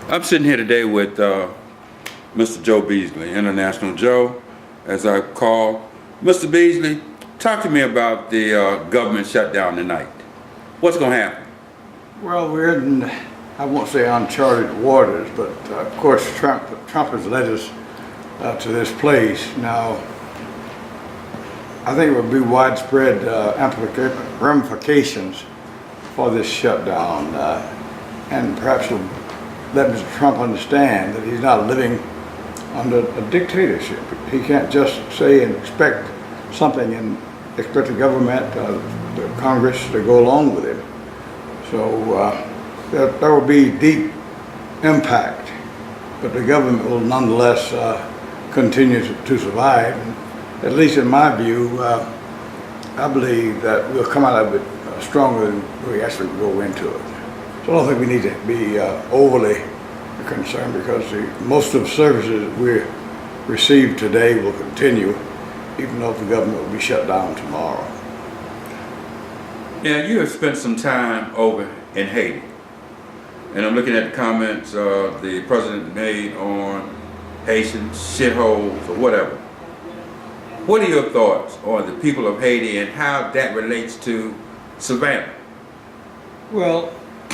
I'm sitting here today with Mr. Joe Beasley, International Joe, as I call. Mr. Beasley, talk to me about the government shutdown tonight. What's going to happen? Well, we're in, I won't say uncharted waters, but of course Trump has led us to this place. Now, I think it would be widespread ramifications for this shutdown, and perhaps will let Mr. Trump understand that he's not living under a dictatorship. He can't just say and expect something and expect the government, the Congress to go along with him. So there will be deep impact, but the government will nonetheless continue to survive. And at least in my view, I believe that we'll come out of it stronger than we actually go into it. So I don't think we need to be overly concerned, because most of the services we receive today will continue, even though the government will be shut down tomorrow. Yeah, you have spent some time over in Haiti, and I'm looking at the comments the president made on Haitians, shitholes, or whatever. What are your thoughts on the people of Haiti and how that relates to Savannah? Well,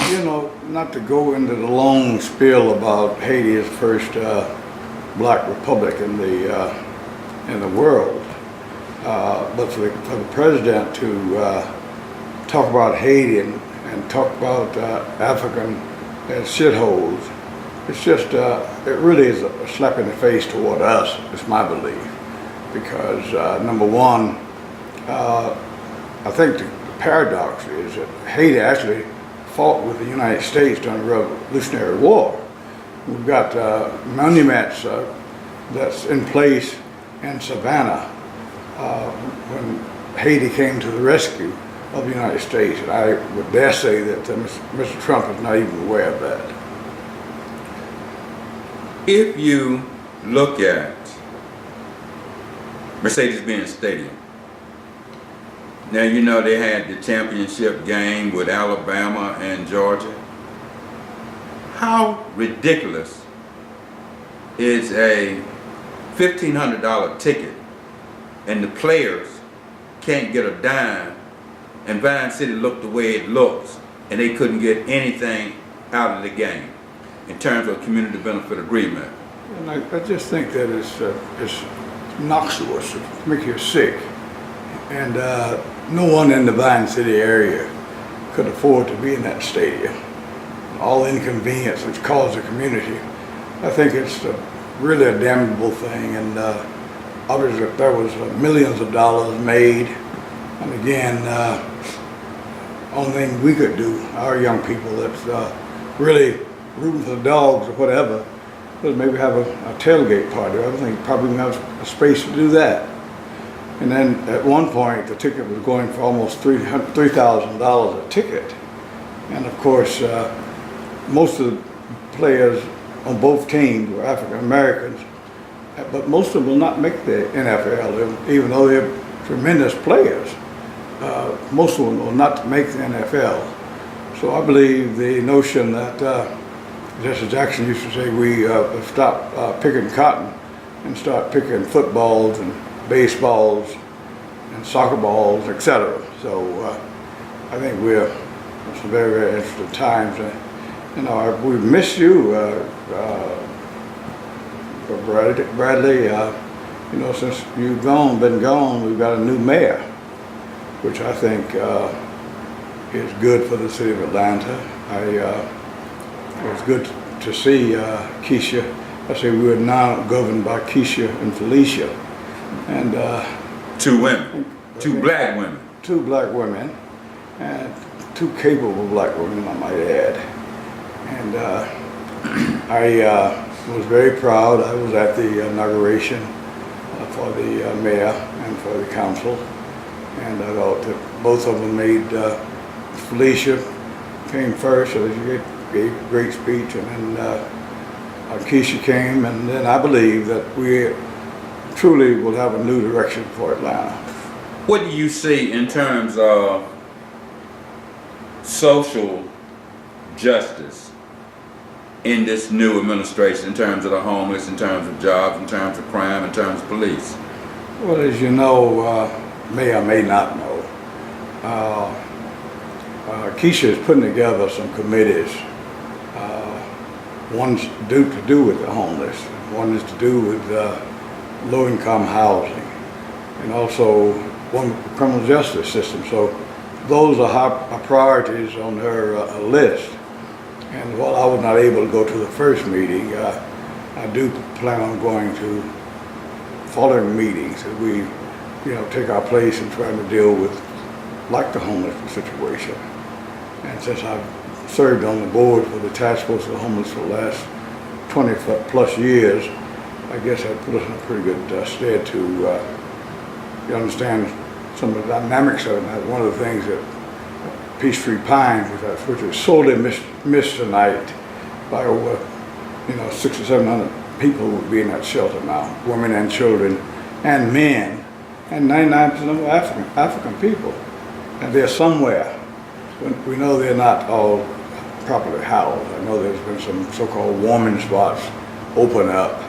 you know, not to go into the long spiel about Haiti as the first black republic in the world, but for the president to talk about Haiti and talk about African as shitholes, it's just it really is a slap in the face toward us. It's my belief, because number one, I think the paradox is that Haiti actually fought with the United States during the Revolutionary War. We've got monuments that's in place in Savannah when Haiti came to the rescue of the United States. And I would dare say that Mr. Trump is not even aware of that. If you look at Mercedes-Benz Stadium, now you know they had the championship game with Alabama and Georgia. How ridiculous is a $1,500 ticket and the players can't get a dime, and Vine City looked the way it looks, and they couldn't get anything out of the game in terms of community benefit agreement? And I just think that it's noxious, it makes you sick. And no one in the Vine City area could afford to be in that stadium. All inconvenience it's caused the community. I think it's really a damnable thing, and obviously there was millions of dollars made. And again, only thing we could do, our young people that's really rooting for the dogs or whatever, was maybe have a tailgate party. I don't think probably we have a space to do that. And then at one point, the ticket was going for almost $3,000 a ticket. And of course, most of the players on both teams were African Americans, but most of them will not make the NFL, even though they're tremendous players. Most of them will not make the NFL. So I believe the notion that, Justice Jackson used to say, we stop picking cotton and start picking footballs and baseballs and soccer balls, etc. So I think we're in some very, very interesting times. You know, we miss you, Bradley. You know, since you've been gone, we've got a new mayor, which I think is good for the city of Atlanta. It was good to see Keisha. I say we are now governed by Keisha and Felicia. And two women, two black women. Two black women, and two capable black women, I might add. And I was very proud. I was at the inauguration for the mayor and for the council, and I thought that both of them made. Felicia came first, so she gave a great speech, and then Keisha came, and then I believe that we truly will have a new direction for Atlanta. What do you see in terms of social justice in this new administration in terms of the homeless, in terms of jobs, in terms of crime, in terms of police? Well, as you know, may or may not know, Keisha is putting together some committees. One's to do with the homeless, one is to do with low-income housing, and also one with the criminal justice system. So those are high priorities on her list. And while I was not able to go to the first meeting, I do plan on going to following meetings as we, take our place in trying to deal with, like, the homeless situation. And since I've served on the board for the task force of the homeless for the last 20 plus years, I guess that put us in a pretty good stead to understand some of the dynamics of it. And one of the things that Peachtree Pine, which is sorely missed tonight by over 600 or 700 people who would be in that shelter now, women and children and men, and 99% of them are African people. And they're somewhere. We know they're not all properly housed. I know there's been some so-called warming spots open up,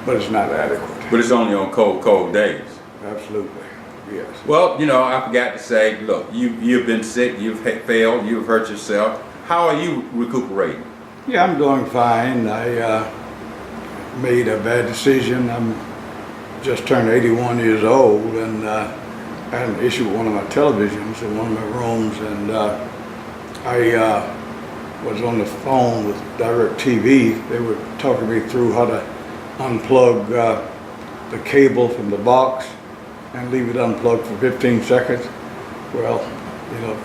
but it's not adequate. But it's only on cold days. Absolutely, yes. Well, I forgot to say, look, you've been sick, you've failed, you've hurt yourself. How are you recuperating? Yeah, I'm doing fine. I made a bad decision. I'm just turned 81 years old, and I had an issue with one of my televisions in one of my rooms, and I was on the phone with DirecTV. They were talking me through how to unplug the cable from the box and leave it unplugged for 15 seconds. Well,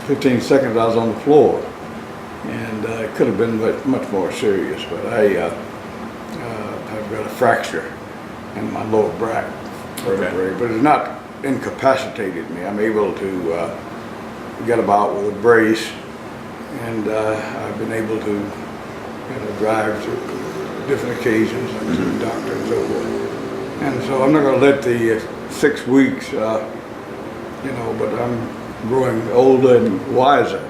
15 seconds I was on the floor, and it could have been much more serious, but I've got a fracture in my lower back vertebrae, but it's not incapacitated me. I'm able to get about with a brace, and I've been able to drive to different occasions and to the doctor and so forth. And so I'm not going to let the 6 weeks, but I'm growing older and wiser.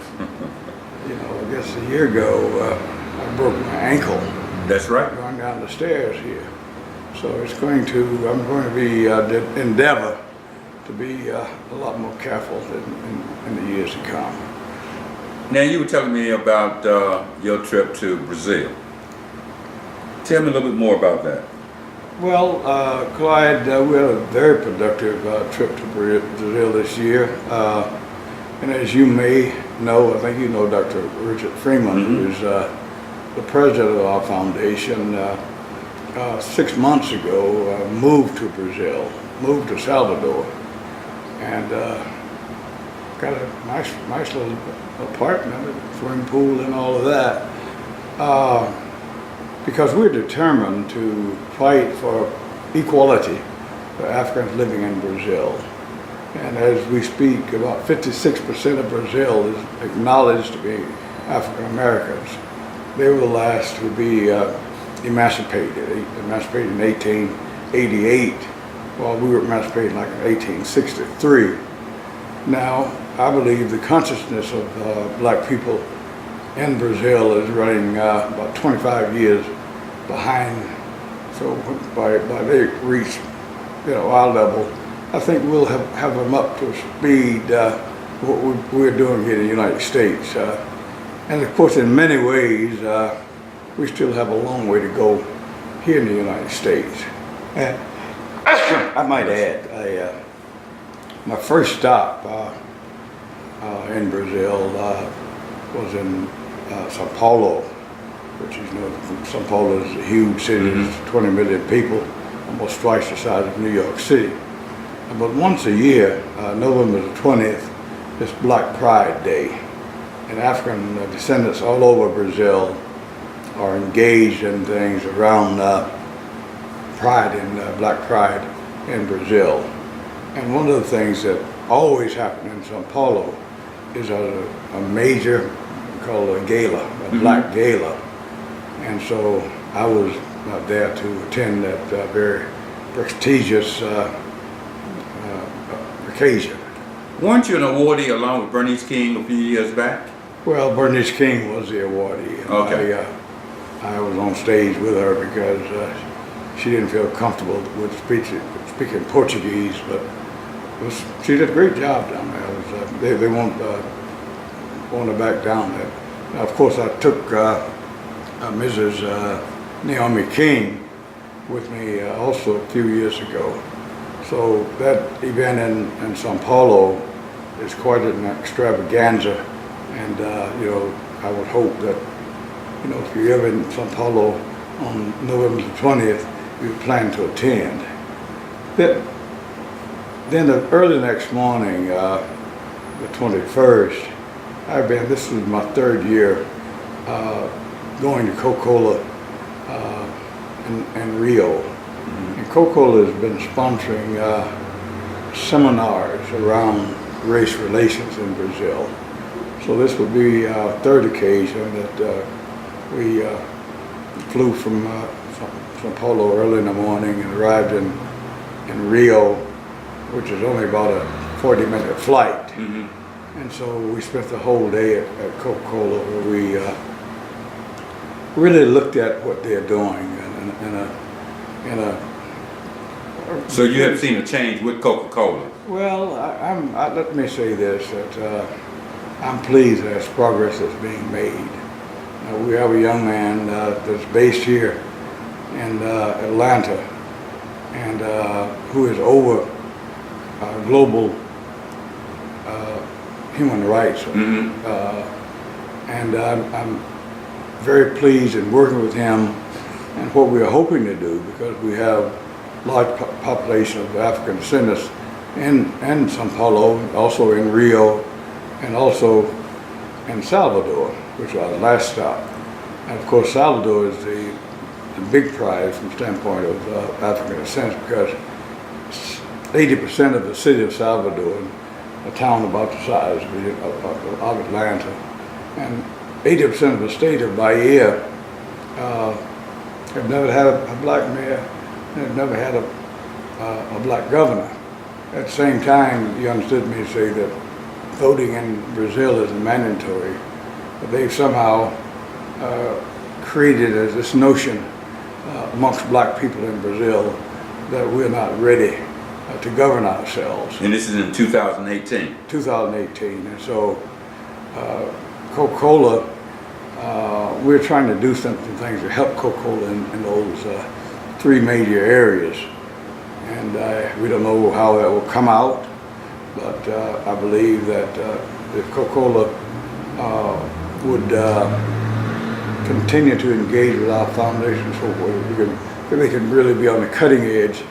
I guess a year ago I broke my ankle. That's right. Going down the stairs here. So I'm going to be endeavor to be a lot more careful in the years to come. Now, you were telling me about your trip to Brazil. Tell me a little bit more about that. Well, Clyde, we had a very productive trip to Brazil this year. And as you may know, I think you know Dr. Richard Freeman, who is the president of our foundation. 6 months ago, moved to Brazil, moved to Salvador, and got a nice little apartment, swimming pool and all of that, because we're determined to fight for equality for Africans living in Brazil. And as we speak, about 56% of Brazil is acknowledged to be African Americans. They were the last to be emancipated in 1888, while we were emancipated like in 1863. Now, I believe the consciousness of black people in Brazil is running about 25 years behind. So by they reach, our level, I think we'll have them up to speed what we're doing here in the United States. And of course, in many ways, we still have a long way to go here in the United States. And I might add, my first stop in Brazil was in Sao Paulo, which is, Sao Paulo is a huge city, there's 20 million people, almost twice the size of New York City. But once a year, November the 20th, is Black Pride Day. And African descendants all over Brazil are engaged in things around pride and Black Pride in Brazil. And one of the things that always happens in Sao Paulo is a major, called a gala, a black gala. And so I was there to attend that very prestigious occasion. Weren't you an awardee along with Bernice King a few years back? Well, Bernice King was the awardee. Okay. I was on stage with her because she didn't feel comfortable with speaking Portuguese, but she did a great job down there. They won't want to back down there. Now, of course, I took Mrs. Naomi King with me also a few years ago. So that event in Sao Paulo is quite an extravaganza, and you know, I would hope that, you know, if you're ever in Sao Paulo on November the 20th, you plan to attend. Then the early next morning, the 21st, this was my third year going to Coca-Cola in Rio. And Coca-Cola has been sponsoring seminars around race relations in Brazil. So this would be our third occasion that we flew from Sao Paulo early in the morning and arrived in Rio, which is only about a 40-minute flight. Mm-hmm. And so we spent the whole day at Coca-Cola, where we really looked at what they're doing in a So you have seen a change with Coca-Cola? Well, let me say this, that I'm pleased that there's progress that's being made. We have a young man that's based here in Atlanta, and who is over global human rights. Mm-hmm. And I'm very pleased in working with him, and what we are hoping to do, because we have large population of African descendants in Sao Paulo, also in Rio, and also in Salvador, which was our last stop. And of course, Salvador is the big prize from the standpoint of African descent, because 80% of the city of Salvador, a town about the size of Atlanta, and 80% of the state of Bahia have never had a black mayor, have never had a black governor. At the same time, you understood me to say that voting in Brazil is mandatory, but they've somehow created this notion amongst black people in Brazil that we're not ready to govern ourselves. And this is in 2018? 2018, and so Coca-Cola, we're trying to do some things to help Coca-Cola in those three major areas. And we don't know how that will come out, but I believe that if Coca-Cola would continue to engage with our foundation, so we can really be on the cutting edge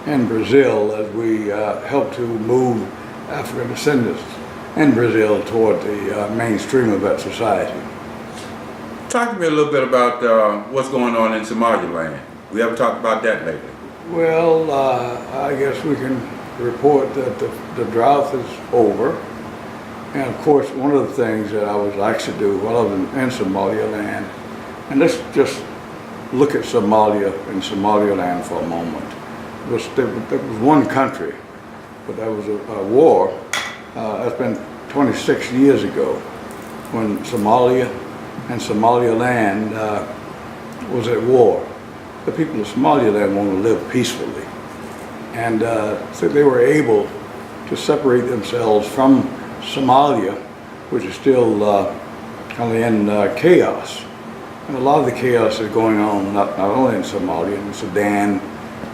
in Brazil as we help to move African descendants in Brazil toward the mainstream of that society. Talk to me a little bit about what's going on in Somaliland. We haven't talked about that lately. Well, I guess we can report that the drought is over. And of course, one of the things that I would like to do while I was in Somaliland, and let's just look at Somalia and Somaliland for a moment. There was one country, but there was a war. That's been 26 years ago, when Somalia and Somaliland was at war. The people of Somaliland want to live peacefully, and so they were able to separate themselves from Somalia, which is still kind of in chaos. And a lot of the chaos is going on not only in Somalia, in Sudan,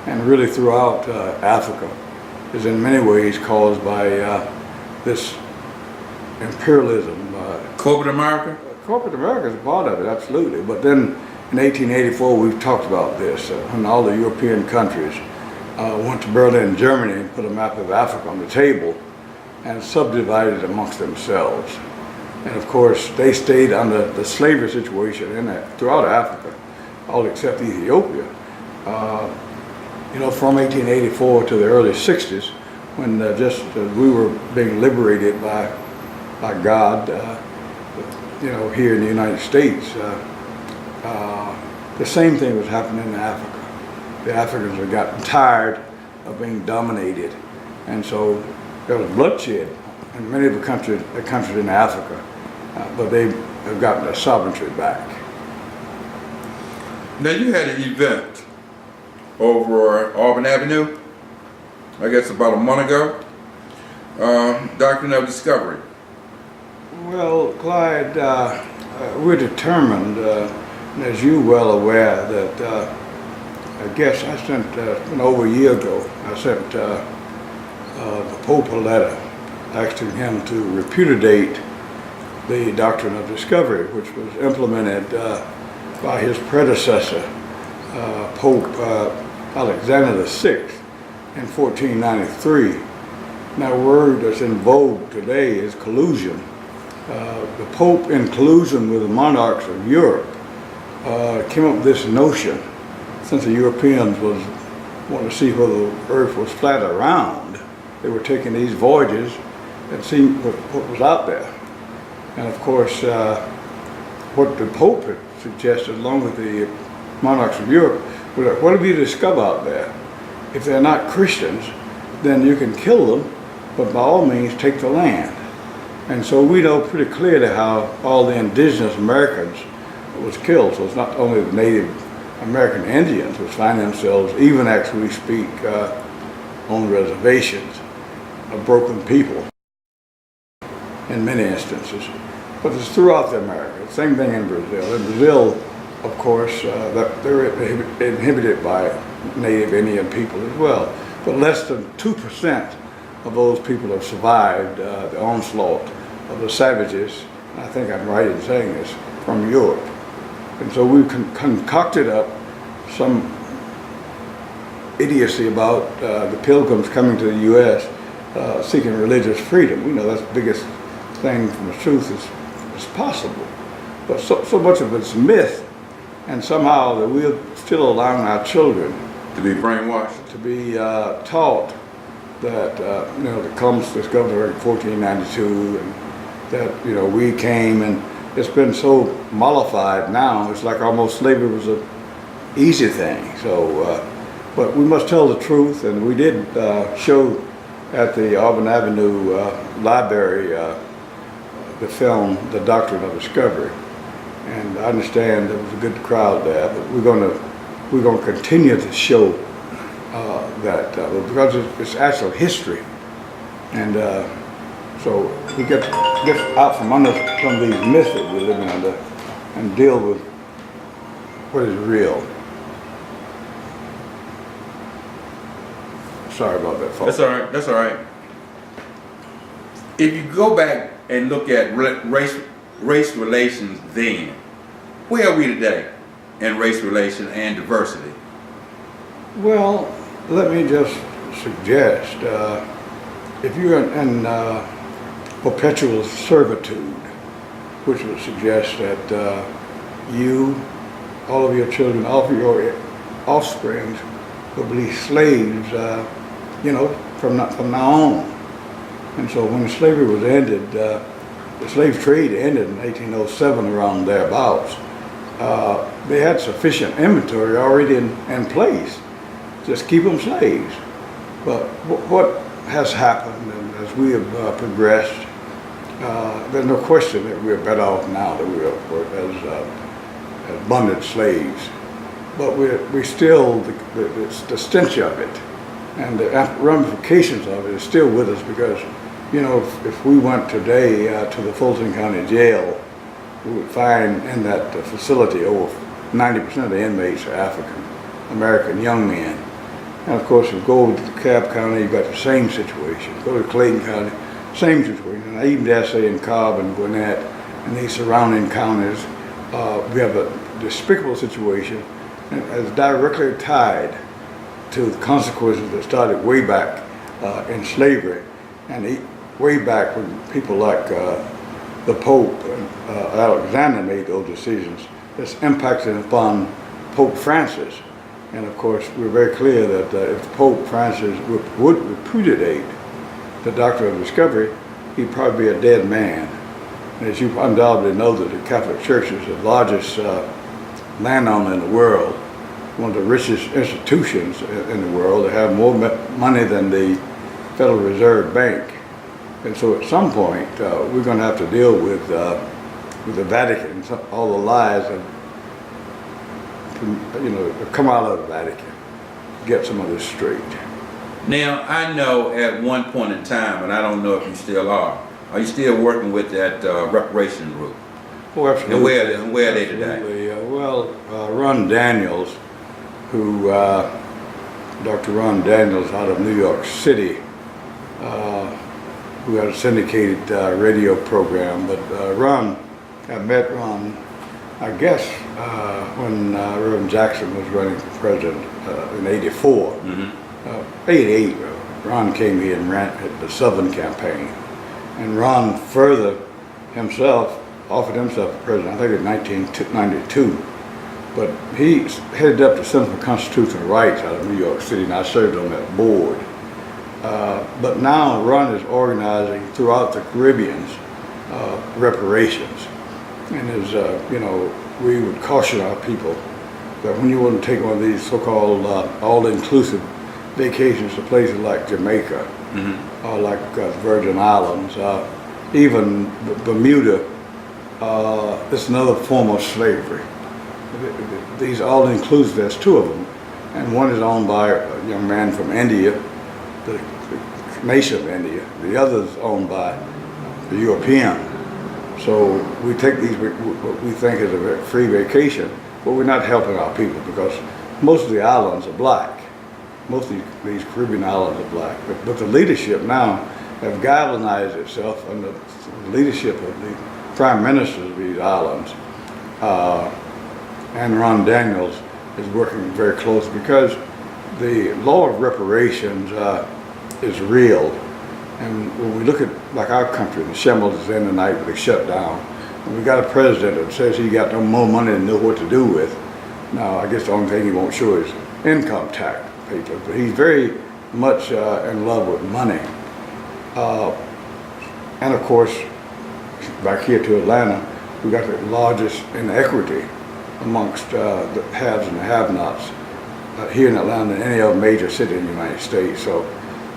and really throughout Africa, is in many ways caused by this imperialism. Corporate America? Corporate America is a part of it, absolutely. But then in 1884, we've talked about this, when all the European countries went to Berlin, Germany, and put a map of Africa on the table and subdivided amongst themselves. And of course, they stayed under the slavery situation throughout Africa, all except Ethiopia. You know, from 1884 to the early 60s, when we were being liberated by God, you know, here in the United States, the same thing was happening in Africa. The Africans had gotten tired of being dominated, and so there was bloodshed in many of the countries in Africa, but they have gotten their sovereignty back. Now you had an event over Auburn Avenue, I guess about a month ago. Doctrine of Discovery. Well, Clyde, we're determined, as you well aware, that I guess I sent, over a year ago, I sent the Pope a letter asking him to repudiate the Doctrine of Discovery, which was implemented by his predecessor, Pope Alexander VI, in 1493. Now, a word that's in vogue today is collusion. The Pope, in collusion with the monarchs of Europe, came up with this notion, since the Europeans wanted to see whether the earth was flat or round. They were taking these voyages and seeing what was out there. And of course, what the Pope had suggested, along with the monarchs of Europe, was that whatever you discover out there, if they're not Christians, then you can kill them, but by all means take the land. And so we know pretty clearly how all the indigenous Americans was killed. So it's not only the Native American Indians which find themselves, even as we speak, on reservations, a broken people in many instances. But it's throughout America. Same thing in Brazil. In Brazil, of course, they're inhibited by Native Indian people as well. But less than 2% of those people have survived the onslaught of the savages, and I think I'm right in saying this, from Europe. And so we concocted up some idiocy about the pilgrims coming to the U.S. Seeking religious freedom. We know that's the biggest thing from the truth is possible. But so much of it's myth, and somehow that we're still allowing our children To be brainwashed. to be taught that the Columbus discovered in 1492, and that we came, and it's been so mollified now. It's like almost slavery was an easy thing. So, but we must tell the truth, and we did show at the Auburn Avenue Library the film "The Doctrine of Discovery," and I understand there was a good crowd there. But we're going to continue to show that because it's actual history, and so we get out from under some of these myths that we're living under and deal with what is real. Sorry about that, folks. That's all right. That's all right. If you go back and look at race relations then, where are we today in race relations and diversity? Well, let me just suggest, if you're in perpetual servitude, which would suggest that you, all of your children, all of your offspring will be slaves, from now on. And so when slavery was ended, the slave trade ended in 1807, around thereabouts. They had sufficient inventory already in place. Just keep them slaves. But what has happened, and as we have progressed, there's no question that we're better off now than we were as bonded slaves. But we still, the stench of it and the ramifications of it is still with us, because, if we went today to the Fulton County Jail, we would find in that facility over 90% of the inmates are African American young men. And of course, if you go to DeKalb County, you've got the same situation. Go to Clayton County, same situation. And I even dare say in Cobb and Gwinnett and these surrounding counties, we have a despicable situation, and it's directly tied to the consequences that started way back in slavery, and way back when people like the Pope and Alexander made those decisions. That's impacted upon Pope Francis. And of course, we're very clear that if Pope Francis would repudiate the Doctrine of Discovery, he'd probably be a dead man. And as you undoubtedly know, that the Catholic Church is the largest landowner in the world, one of the richest institutions in the world. They have more money than the Federal Reserve Bank. And so at some point, we're going to have to deal with the Vatican, all the lies of come out of the Vatican, get some of this straight. Now, I know at one point in time, and I don't know if you still are you still working with that reparation group? Oh, absolutely. And where are they today? Ron Daniels, who, Dr. Ron Daniels out of New York City, who had a syndicated radio program, but I met Ron, I guess, when Reverend Jackson was running for president in '84. Mm-hmm. '88, Ron came here and ran the Southern campaign. And Ron further himself offered himself for president, I think in 1992. But he headed up the Center for Constitutional Rights out of New York City, and I served on that board. But now Ron is organizing throughout the Caribbean reparations. And as we would caution our people that when you want to take one of these so-called all-inclusive vacations to places like Jamaica, mm-hmm. or like Virgin Islands, even Bermuda, it's another form of slavery. These all-inclusive, there's two of them, and one is owned by a young man from India, the nation of India. The other is owned by the European. So we take these, what we think is a free vacation, but we're not helping our people because most of the islands are black. Most of these Caribbean islands are black. But the leadership now have galvanized itself under the leadership of the prime ministers of these islands. And Ron Daniels is working very close because the law of reparations is real. And when we look at like our country, the shambles is in tonight with the shutdown, and we got a president that says he got no more money than know what to do with. Now, I guess the only thing he won't show is income tax papers, but he's very much in love with money. And of course, back here to Atlanta, we got the largest inequity amongst the haves and the have-nots here in Atlanta than any other major city in the United States. So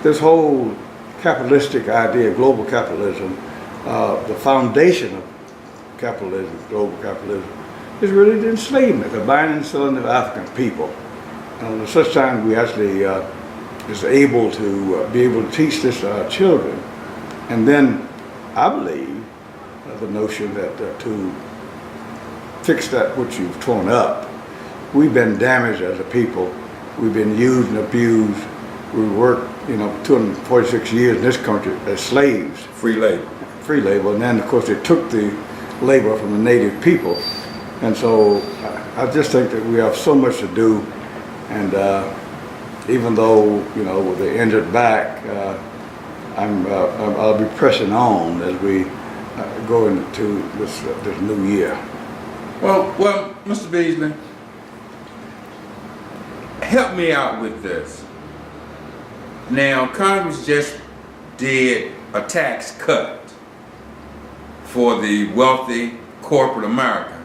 this whole capitalistic idea of global capitalism, the foundation of capitalism, global capitalism, is really the enslavement, the buying and selling of African people. And at such time we actually is able to teach this to our children. And then I believe the notion that to fix that which you've torn up, we've been damaged as a people. We've been used and abused. We worked, 246 years in this country as slaves. Free labor. Free labor, and then of course they took the labor from the native people. And so I just think that we have so much to do, and even though, with the injured back, I'll be pressing on as we go into this new year. Well, Mr. Beasley, help me out with this. Now, Congress just did a tax cut for the wealthy corporate America,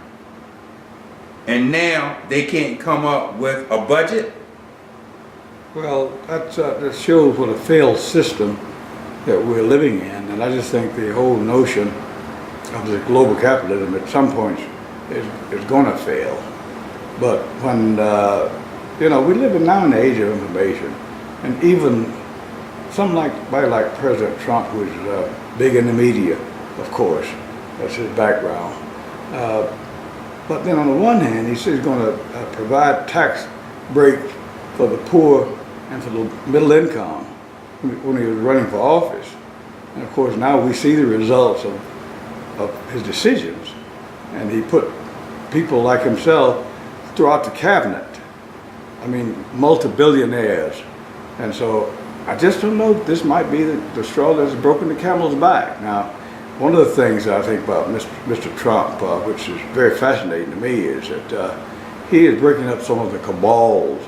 and now they can't come up with a budget? Well, that shows what a failed system that we're living in, and I just think the whole notion of the global capitalism at some point is going to fail. But when, we live now in the age of information, and even somebody like President Trump, who is big in the media, of course, that's his background. But then on the one hand, he says he's going to provide tax break for the poor and for the middle income when he was running for office. And of course now we see the results of his decisions. And he put people like himself throughout the cabinet. I mean, multi-billionaires. And so I just don't know, this might be the straw that's broken the camel's back. Now, one of the things I think about Mr. Trump, which is very fascinating to me, is that he is breaking up some of the cabals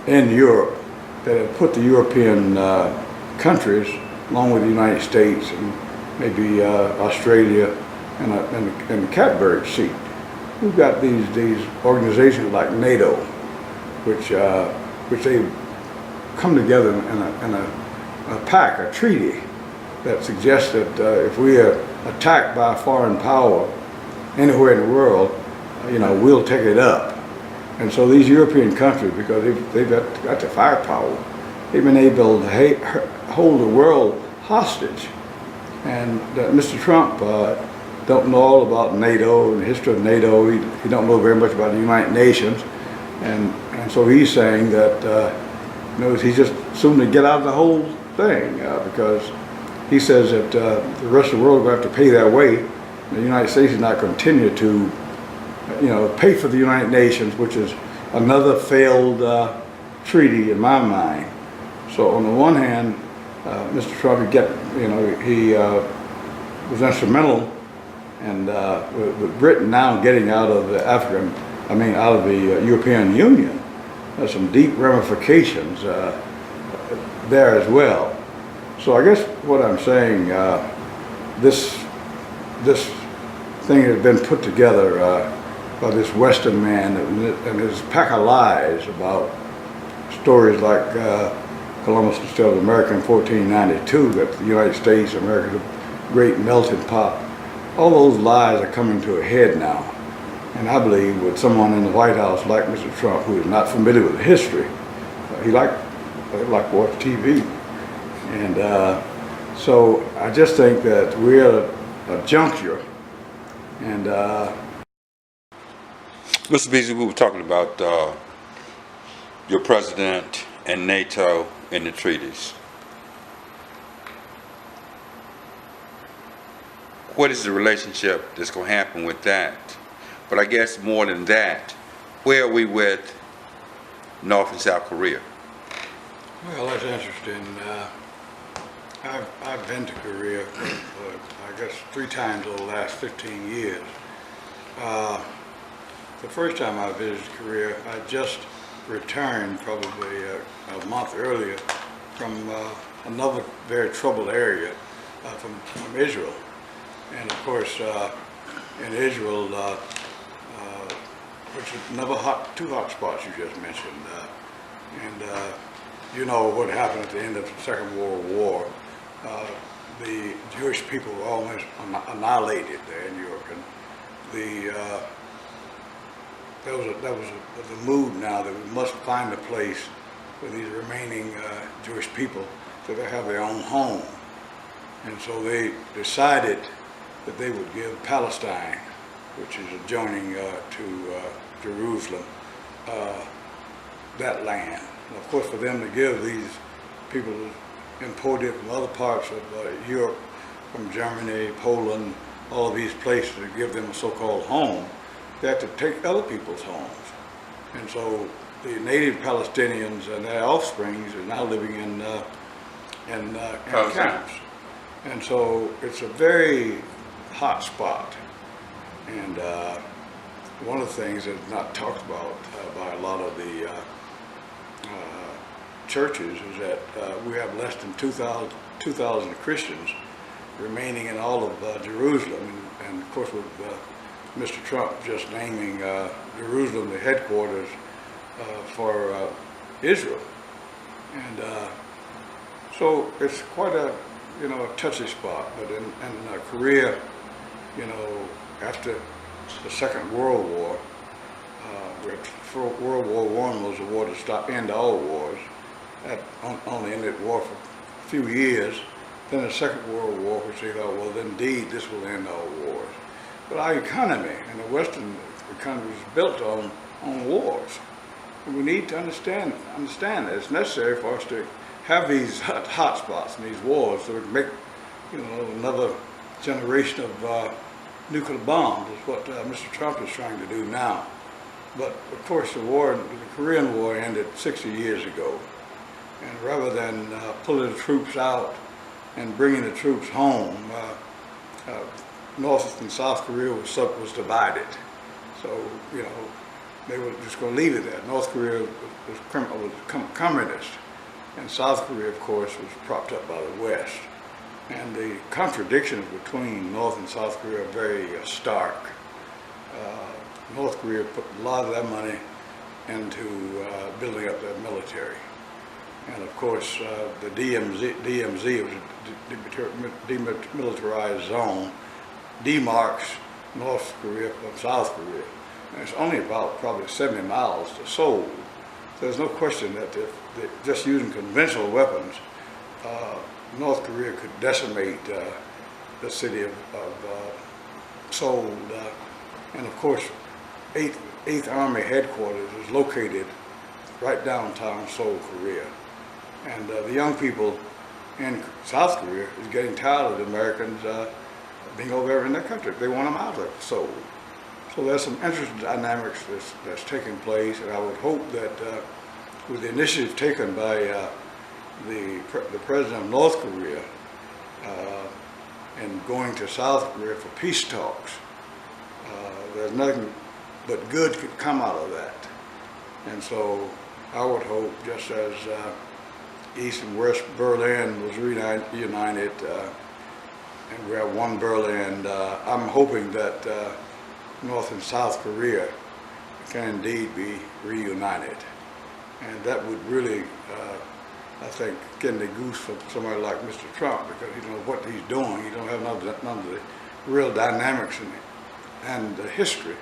in Europe that have put the European countries, along with the United States and maybe Australia, in the catbird seat. We've got these organizations like NATO, which they come together in a pact, a treaty that suggests that if we are attacked by a foreign power anywhere in the world, we'll take it up. And so these European countries, because they've got the firepower, they've been able to hold the world hostage. And Mr. Trump don't know all about NATO and the history of NATO. He don't know very much about the United Nations. And so he's saying that he's just soon to get out of the whole thing because he says that the rest of the world will have to pay their way. The United States is not going to continue to pay for the United Nations, which is another failed treaty in my mind. So on the one hand, Mr. Trump, he was instrumental, and with Britain now getting out of the out of the European Union, there's some deep ramifications there as well. So I guess what I'm saying, this thing has been put together by this Western man and his pack of lies about stories like Columbus discovered America in 1492, that the United States, America, is a great melting pot. All those lies are coming to a head now. And I believe with someone in the White House like Mr. Trump, who is not familiar with history, he like watch TV. And so I just think that we're at a juncture. And Mr. Beasley, we were talking about your president and NATO and the treaties. What is the relationship that's going to happen with that? But I guess more than that, where are we with North and South Korea? Well, that's interesting. I've been to Korea, I guess 3 times over the last 15 years. The first time I visited Korea, I just returned probably a month earlier from another very troubled area from Israel. And of course, in Israel, which is another two hot spots you just mentioned, you know what happened at the end of the Second World War. The Jewish people were almost annihilated there in Europe, and that was the mood now that we must find a place for these remaining Jewish people so they have their own home. And so they decided that they would give Palestine, which is adjoining to Jerusalem, that land. And of course, for them to give these people imported from other parts of Europe, from Germany, Poland, all of these places, to give them a so-called home, they had to take other people's homes. And so the native Palestinians and their offsprings are now living in camps. And so it's a very hot spot. And one of the things that's not talked about by a lot of the churches is that we have less than 2,000 Christians remaining in all of Jerusalem. And of course, with Mr. Trump just naming Jerusalem the headquarters for Israel. And so it's quite a touchy spot. But in Korea, after the Second World War, World War I was a war to end all wars. That only ended war for a few years. Then the Second World War, which they thought, well, indeed, this will end all wars. But our economy and the Western economy is built on wars. And we need to understand that it's necessary for us to have these hot spots and these wars so we can make, another generation of nuclear bombs is what Mr. Trump is trying to do now. But of course, the Korean War ended 60 years ago. And rather than pulling the troops out and bringing the troops home, North and South Korea was divided. So, they were just going to leave it there. North Korea was communist, and South Korea, of course, was propped up by the West. And the contradictions between North and South Korea are very stark. North Korea put a lot of their money into building up their military. And of course, the DMZ, was a demilitarized zone, demarks North Korea from South Korea. And it's only about probably 70 miles to Seoul. So there's no question that just using conventional weapons, North Korea could decimate the city of Seoul. And of course, 8th Army headquarters is located right downtown Seoul, Korea. And the young people in South Korea is getting tired of the Americans being over there in their country. They want them out of Seoul. So there's some interesting dynamics that's taking place, and I would hope that with the initiative taken by the president of North Korea and going to South Korea for peace talks, there's nothing but good could come out of that. And so I would hope, just as East and West Berlin was reunited, and we have one Berlin, I'm hoping that North and South Korea can indeed be reunited. And that would really, I think, get the goose for somebody like Mr. Trump, because he don't know what he's doing. He don't have none of the real dynamics and the history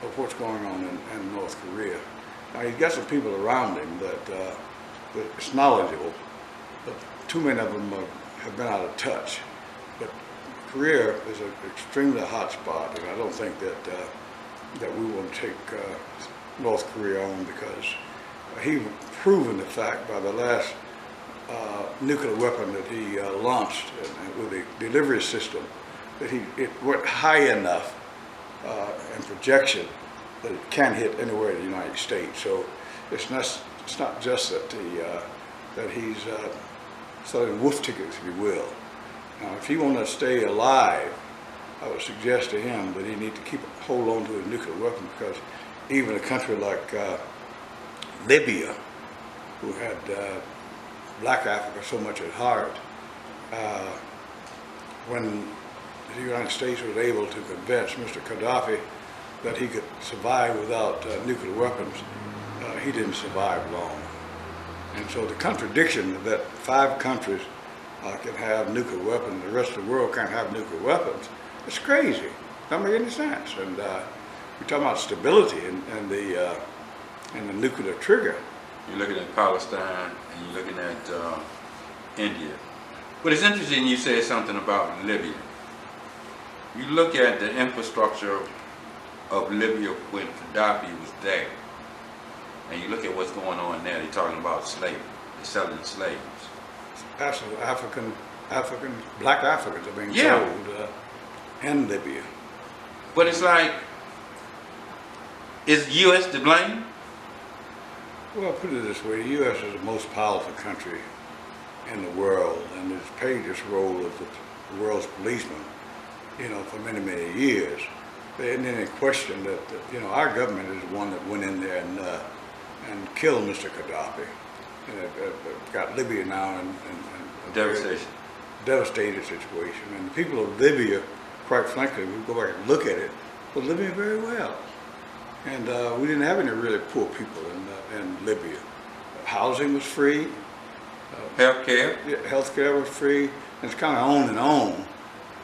of what's going on in North Korea. Now, he's got some people around him that is knowledgeable, but too many of them have been out of touch. But Korea is an extremely hot spot, and I don't think that we will take North Korea on, because he's proven the fact by the last nuclear weapon that he launched with the delivery system that it went high enough in projection that it can hit anywhere in the United States. So it's not just that he's selling wolf tickets, if you will. Now, if he wants to stay alive, I would suggest to him that he need to hold on to his nuclear weapon, because even a country like Libya, who had Black Africa so much at heart, when the United States was able to convince Mr. Gaddafi that he could survive without nuclear weapons, he didn't survive long. And so the contradiction that 5 countries can have nuclear weapons, the rest of the world can't have nuclear weapons, it's crazy. Doesn't make any sense. And we're talking about stability and the nuclear trigger. You're looking at Palestine and you're looking at India. But it's interesting you said something about Libya. You look at the infrastructure of Libya when Gaddafi was there, and you look at what's going on there. They're talking about slavery. They're selling slaves. Absolutely. Black Africans are being sold in Libya. But it's like, is the U.S. to blame? Well, put it this way, the U.S. is the most powerful country in the world, and it's played this role of the world's policeman, for many, many years. There isn't any question that, our government is the one that went in there and killed Mr. Gaddafi. Got Libya now in a devastated situation. And the people of Libya, quite frankly, we go back and look at it, were living very well. And we didn't have any really poor people in Libya. Housing was free. Healthcare was free. And it's kind of on and on.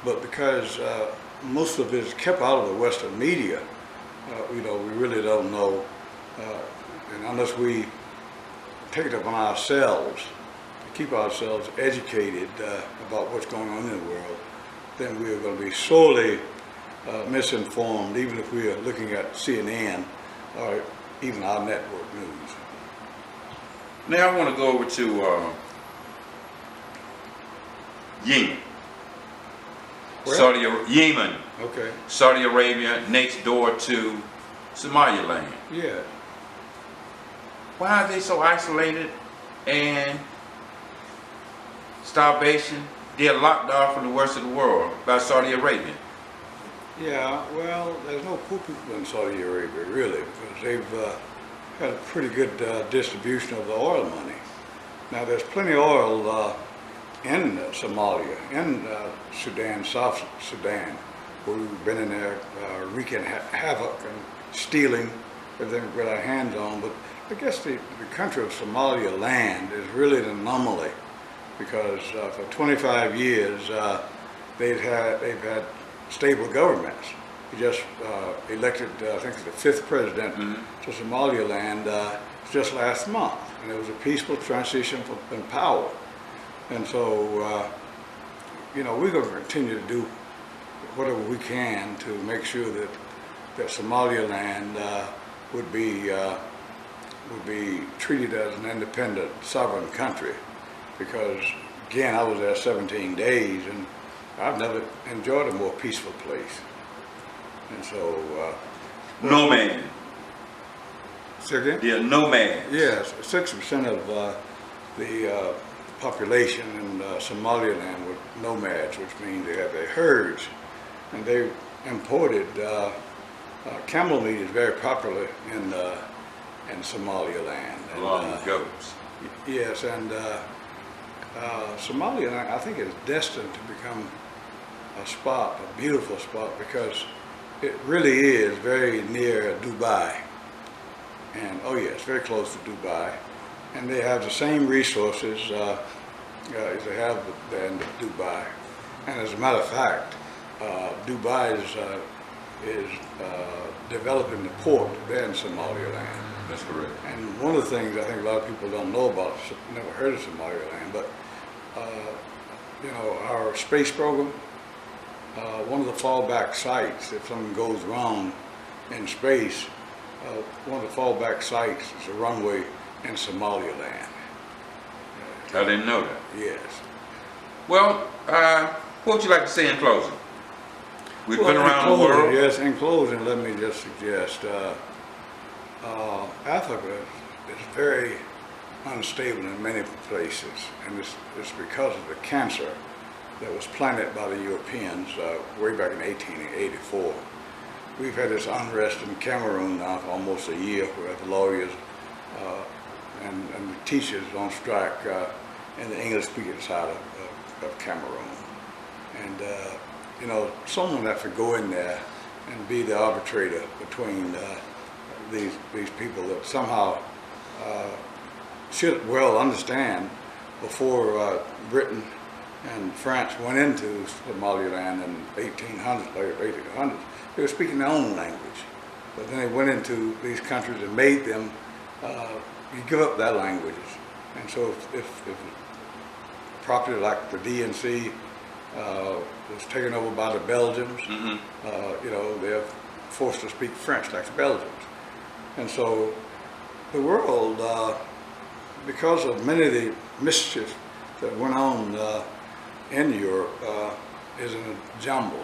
But because most of it is kept out of the Western media, we really don't know. And unless we take it upon ourselves to keep ourselves educated about what's going on in the world, then we are going to be sorely misinformed, even if we are looking at CNN or even our network news. Now I want to go over to Yemen. Yemen. Okay. Saudi Arabia, next door to Somaliland. Yeah. Why are they so isolated and starvation? They're locked off from the rest of the world by Saudi Arabia. Yeah, well, there's no poor people in Saudi Arabia, really, because they've had a pretty good distribution of the oil money. Now, there's plenty of oil in Somalia, in Sudan, South Sudan, where we've been in there wreaking havoc and stealing everything we got our hands on. But I guess the country of Somaliland is really an anomaly, because for 25 years they've had stable governments. he just elected, I think, the 5th president to Somaliland just last month, and it was a peaceful transition in power. And so, you know, we're going to continue to do whatever we can to make sure that Somaliland would be treated as an independent, sovereign country. Because, again, I was there 17 days, and I've never enjoyed a more peaceful place. And so, No man. say again? Yeah, no man. Yes, 60% of the population in Somaliland were nomads, which means they have their herds, and they imported camel meat is very popular in Somaliland. Along with goats. Yes, and Somaliland, I think, is destined to become a spot, a beautiful spot, because it really is very near Dubai. And, oh yes, very close to Dubai. And they have the same resources as they have there in Dubai. And as a matter of fact, Dubai is developing the port there in Somaliland. That's correct. And one of the things I think a lot of people don't know about, never heard of Somaliland, but you know, our space program, one of the fallback sites, if something goes wrong in space, one of the fallback sites is a runway in Somaliland. I didn't know that. Yes. Well, what would you like to say in closing? We've been in around the closing, world. Yes, in closing, let me just suggest, Africa is very unstable in many places, and it's because of the cancer that was planted by the Europeans way back in 1884. We've had this unrest in Cameroon now for almost a year, where the lawyers and the teachers on strike in the English-speaking side of Cameroon. And you know, someone has to go in there and be the arbitrator between these people that somehow should well understand before Britain and France went into Somaliland in 1800s, late 1800s, they were speaking their own language. But then they went into these countries and made them give up their languages. And so if property like the DNC was taken over by the Belgians, you know, they're forced to speak French like the Belgians. And so the world, because of many of the mischief that went on in Europe, is in a jumble.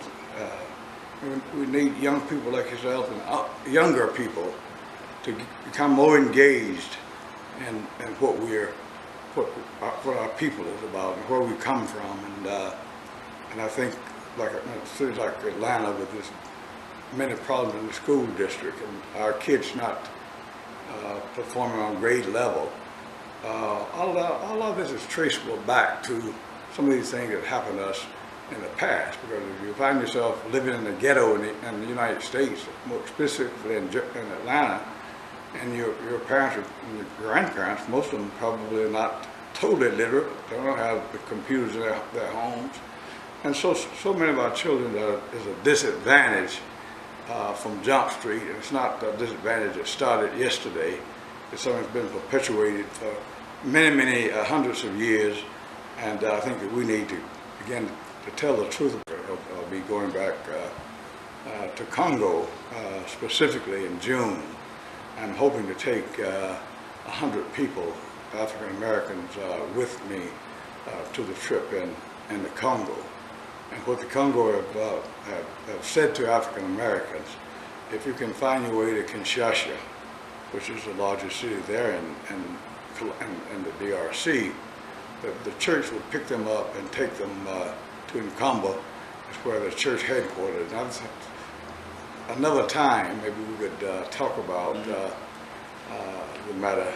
We need young people like yourself and younger people to become more engaged in what our people is about and where we come from. And I think like cities like Atlanta with this many problems in the school district and our kids not performing on grade level, all of this is traceable back to some of these things that happened to us in the past. Because if you find yourself living in a ghetto in the United States, more specifically in Atlanta, and your parents and your grandparents, most of them probably are not totally literate, they don't have the computers in their homes. And so many of our children is a disadvantage from Jump Street, and it's not a disadvantage that started yesterday. It's something that's been perpetuated for many hundreds of years, and I think that we need to, again, to tell the truth. I'll be going back to Congo specifically in June. I'm hoping to take 100 people, African Americans, with me to the trip in the Congo. And what the Congo have said to African Americans, if you can find your way to Kinshasa, which is the largest city there in the DRC, the church would pick them up and take them to Nkamba, is where the church headquarters. Now, another time, maybe we could talk about the matter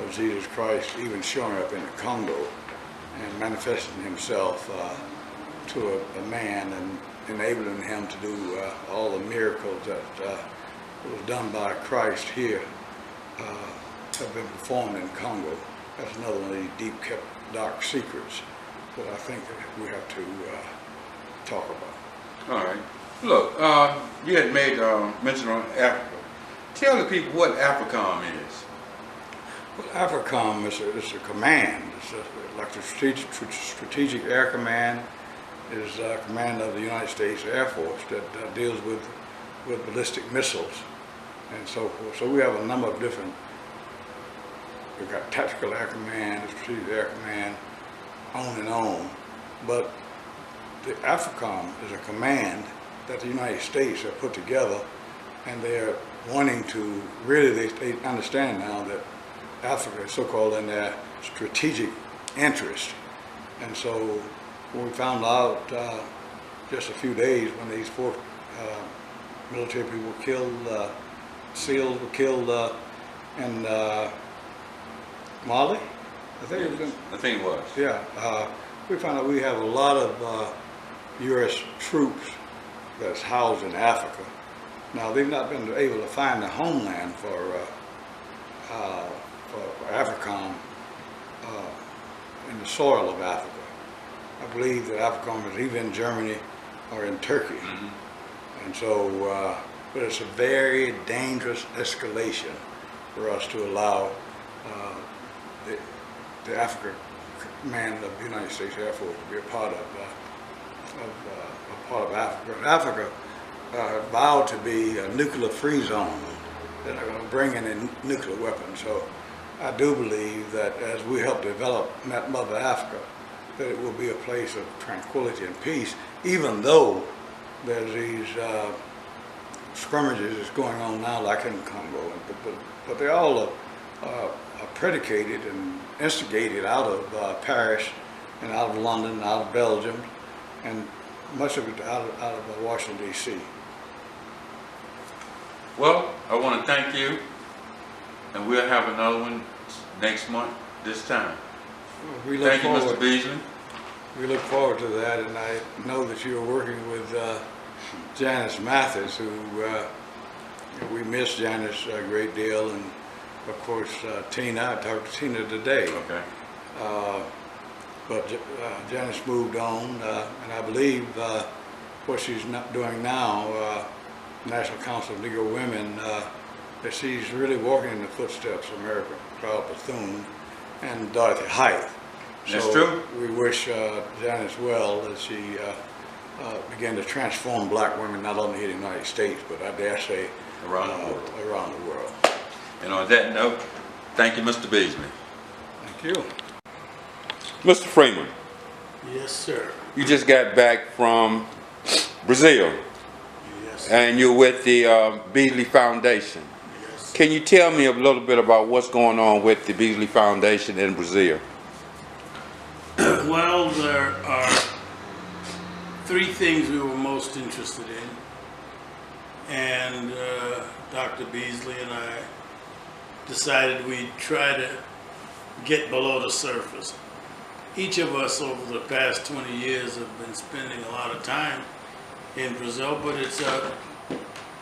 of Jesus Christ even showing up in the Congo and manifesting himself to a man and enabling him to do all the miracles that was done by Christ here have been performed in Congo. That's another one of these deep kept dark secrets that I think that we have to talk about. All right. Look, you had made mention on Africa. Tell the people what AFRICOM is. Well, AFRICOM is a command. It's like the Strategic Air Command is a command of the United States Air Force that deals with ballistic missiles and so forth. So we have a number of different. We've got Tactical Air Command, Strategic Air Command, on and on. But the AFRICOM is a command that the United States have put together, and they're wanting to really, they understand now that Africa is so-called in their strategic interest. And so when we found out just a few days when these 4 military people were killed, SEALs were killed in Mali, I think it was. Yeah, we found out we have a lot of U.S. troops that's housed in Africa. Now they've not been able to find a homeland for AFRICOM in the soil of Africa. I believe that AFRICOM is either in Germany or in Turkey. Mm-hmm. And so, but it's a very dangerous escalation for us to allow the Africa Command of the United States Air Force to be a part of Africa. And Africa vowed to be a nuclear-free zone. They're not going to bring in nuclear weapons. So I do believe that as we help develop Mother Africa, that it will be a place of tranquility and peace, even though there's these scrimmages that's going on now, like in Congo. But they all are predicated and instigated out of Paris and out of London and out of Belgium, and much of it out of Washington, D.C. Well, I want to thank you, and we'll have another one next month, this time. Thank you, Mr. Beasley. We look forward to that, and I know that you're working with Janice Mathis, who we miss Janice a great deal, and of course Tina. I talked to Tina today. Okay. But Janice moved on, and I believe what she's not doing now, National Council of Negro Women, that she's really walking in the footsteps of Mary Cloud Bethune and Dorothy Height. That's so true. We wish Janice well as she began to transform black women, not only in the United States, but I dare say around the world. And on that note, thank you, Mr. Beasley. Thank you. Mr. Freeman. Yes, sir. You just got back from Brazil. Yes. And you're with the Beasley Foundation. Yes. Can you tell me a little bit about what's going on with the Beasley Foundation in Brazil? Well, there are 3 things we were most interested in, and Dr. Beasley and I decided we'd try to get below the surface. Each of us over the past 20 years have been spending a lot of time in Brazil, but it's a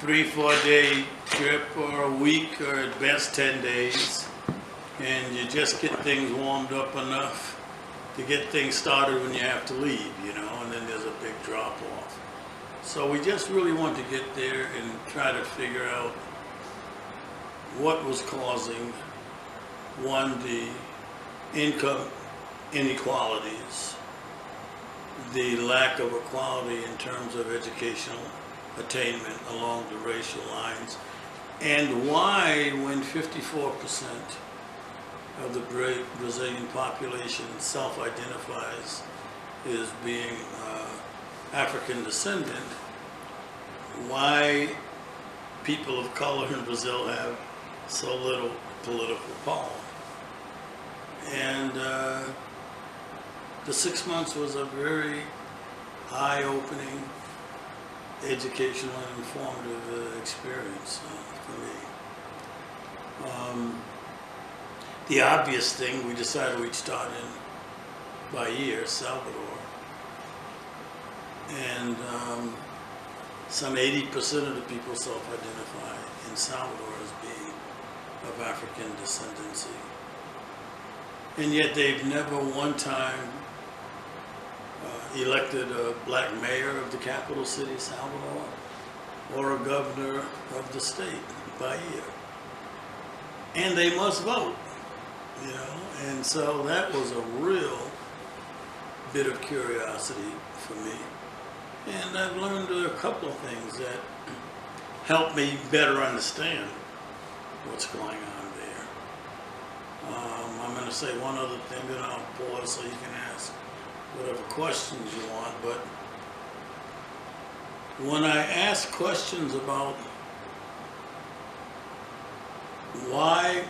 3-4 day trip, or a week, or at best 10 days, and you just get things warmed up enough to get things started when you have to leave, you know, and then there's a big drop off. So we just really want to get there and try to figure out what was causing, one, the income inequalities, the lack of equality in terms of educational attainment along the racial lines, and why, when 54% of the Brazilian population self-identifies as being African descendant, why people of color in Brazil have so little political power. And the 6 months was a very eye-opening, educational and informative experience for me. The obvious thing, we decided we'd start in Bahia, Salvador. And some 80% of the people self-identify in Salvador as being of African descendancy. And yet they've never one time elected a black mayor of the capital city, Salvador, or a governor of the state, Bahia. And they must vote, you know, and so that was a real bit of curiosity for me. And I've learned a couple of things that help me better understand what's going on there. I'm going to say one other thing, then I'll pause so you can ask whatever questions you want. But when I ask questions about why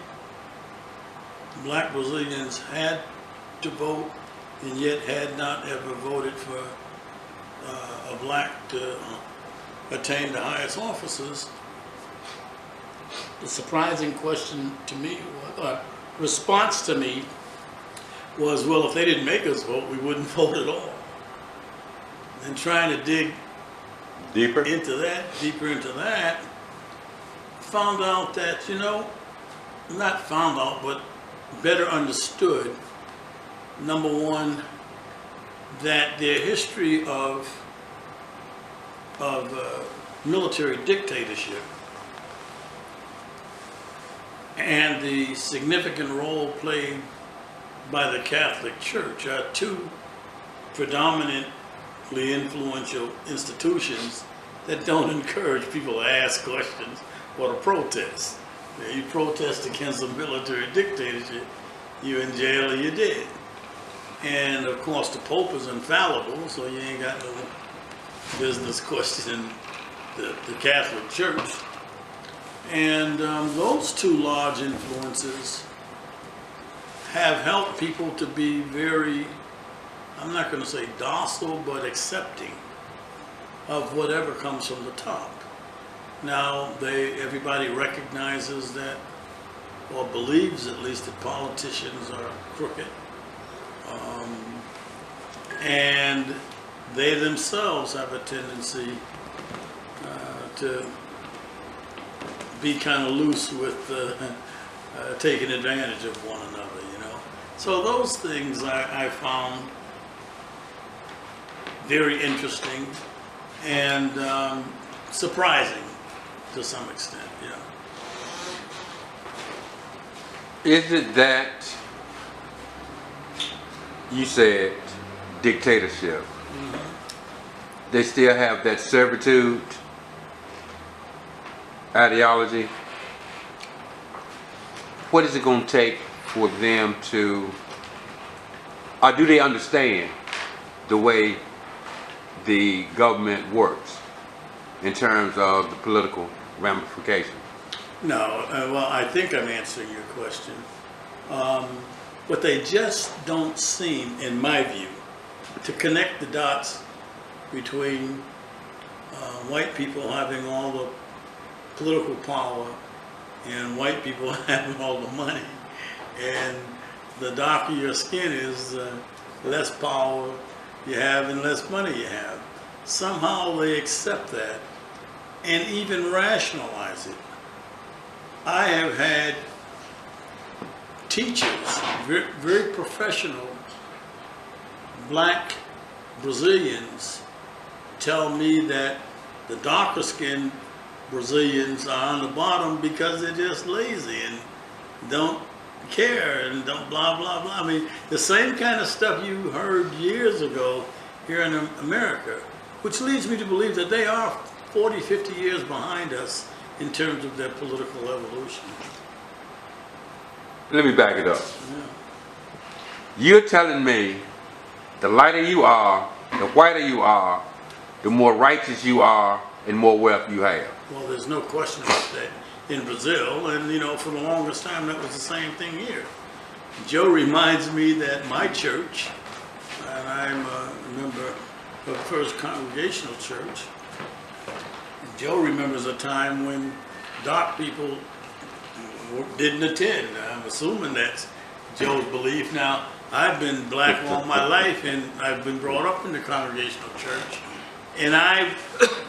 black Brazilians had to vote and yet had not ever voted for a black to attain the highest offices, the surprising question to me, response to me, was, well, if they didn't make us vote, we wouldn't vote at all. And trying to dig Deeper? deeper into that, found out that, you know, not found out, but better understood, number one, that their history of military dictatorship and the significant role played by the Catholic Church are two predominantly influential institutions that don't encourage people to ask questions or to protest. You protest against a military dictatorship, you're in jail or you're dead. And of course the Pope is infallible, so you ain't got no business questioning the Catholic Church. And those two large influences have helped people to be very, I'm not going to say docile, but accepting of whatever comes from the top. Now, everybody recognizes that, or believes at least, that politicians are crooked. And they themselves have a tendency to be kind of loose with taking advantage of one another, you know. So those things I found very interesting and surprising to some extent, you know. Is it that you said dictatorship? Mm-hmm. They still have that servitude ideology? What is it going to take for them to, or do they understand the way the government works in terms of the political ramifications? No, well, I think I'm answering your question. But they just don't seem, in my view, to connect the dots between white people having all the political power and white people having all the money. And the darker your skin is, the less power you have and less money you have. Somehow they accept that and even rationalize it. I have had teachers, very professional black Brazilians, tell me that the darker skinned Brazilians are on the bottom because they're just lazy and don't care and don't blah, blah, blah. I mean, the same kind of stuff you heard years ago here in America, which leads me to believe that they are 40, 50 years behind us in terms of their political evolution. Let me back it up. Yeah. You're telling me the lighter you are, the whiter you are, the more righteous you are, and more wealth you have. Well, there's no question about that in Brazil, and you know, for the longest time that was the same thing here. Joe reminds me that my church, and I'm a member of the First Congregational Church, Joe remembers a time when dark people didn't attend. I'm assuming that's Joe's belief. Now, I've been black all my life, and I've been brought up in the Congregational Church, and I